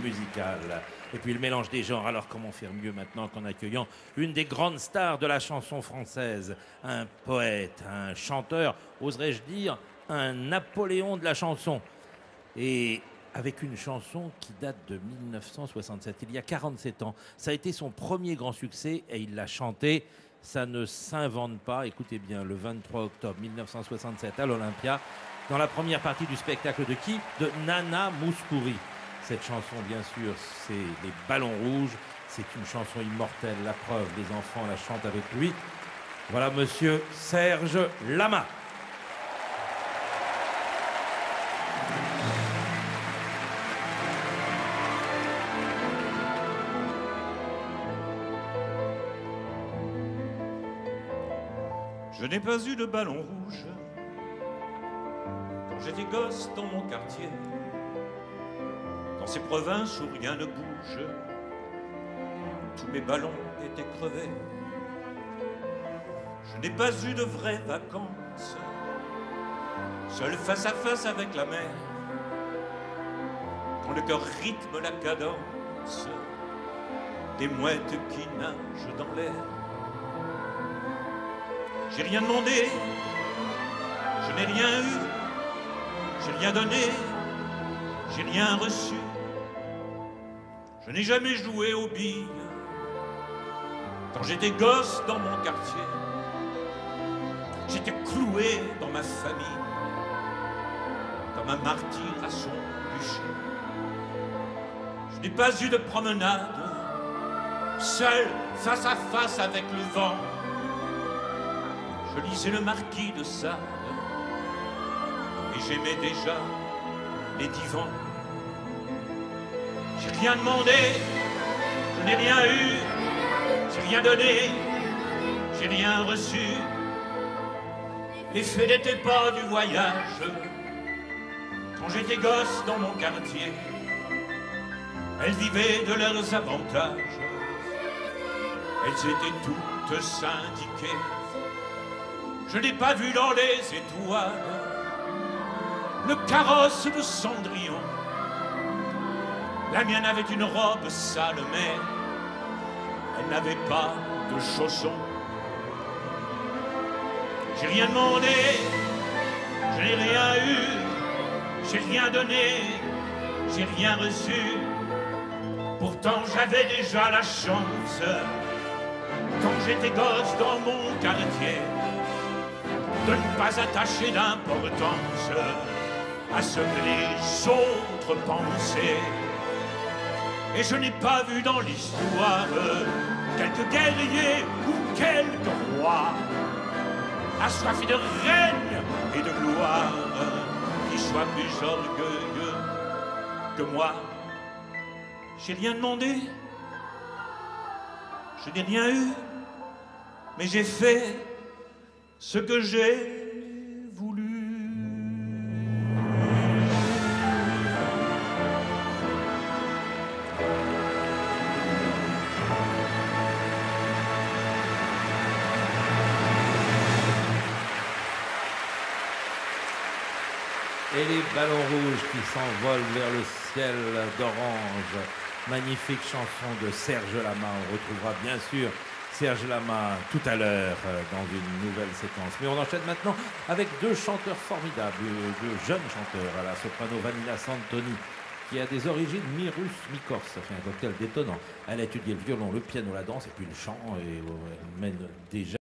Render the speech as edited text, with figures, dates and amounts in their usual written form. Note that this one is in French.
musicale. Et puis le mélange des genres, alors comment faire mieux maintenant qu'en accueillant une des grandes stars de la chanson française, un poète, un chanteur, oserais-je dire, un Napoléon de la chanson. Et avec une chanson qui date de 1967, il y a 47 ans. Ça a été son premier grand succès et il l'a chanté. Ça ne s'invente pas, écoutez bien, le 23 octobre 1967 à l'Olympia, dans la première partie du spectacle de qui? De Nana Mouskouri. Cette chanson, bien sûr, c'est Les Ballons Rouges. C'est une chanson immortelle, la preuve, les enfants la chantent avec lui. Voilà monsieur Serge Lama. Je n'ai pas eu de ballon rouge quand j'étais gosse dans mon quartier, dans ces provinces où rien ne bouge, tous mes ballons étaient crevés. Je n'ai pas eu de vraies vacances, seul face à face avec la mer, quand le cœur rythme la cadence des mouettes qui nagent dans l'air. J'ai rien demandé, je n'ai rien eu, j'ai rien donné, j'ai rien reçu. Je n'ai jamais joué aux billes quand j'étais gosse dans mon quartier. J'étais cloué dans ma famille comme un martyr à son bûcher. Je n'ai pas eu de promenade, seul face à face avec le vent. Je lisais le Marquis de Sade et j'aimais déjà les divans. J'ai rien demandé, je n'ai rien eu, j'ai rien donné, j'ai rien reçu. L'effet n'était pas du voyage quand j'étais gosse dans mon quartier. Elles vivaient de leurs avantages, elles étaient toutes syndiquées. Je n'ai pas vu dans les étoiles le carrosse de Cendrillon. La mienne avait une robe sale, mais elle n'avait pas de chaussons. J'ai rien demandé, je n'ai rien eu, j'ai rien donné, j'ai rien reçu. Pourtant j'avais déjà la chance, quand j'étais gosse dans mon quartier, de ne pas attacher d'importance à ce que les autres pensaient. Et je n'ai pas vu dans l'histoire quelques guerriers ou quelques rois assoiffés de règne et de gloire qui soient plus orgueilleux que moi. J'ai rien demandé, je n'ai rien eu, mais j'ai fait ce que j'ai voulu. Et les ballons rouges qui s'envolent vers le ciel d'orange. Magnifique chanson de Serge Lama. On retrouvera bien sûr Serge Lama tout à l'heure dans une nouvelle séquence. Mais on enchaîne maintenant avec deux chanteurs formidables, deux jeunes chanteurs à la soprano Vanilla Santoni, qui a des origines mi-russe, mi-corse. Ça fait un cocktail détonnant. Elle a étudié le violon, le piano, la danse et puis le chant. Et elle mène déjà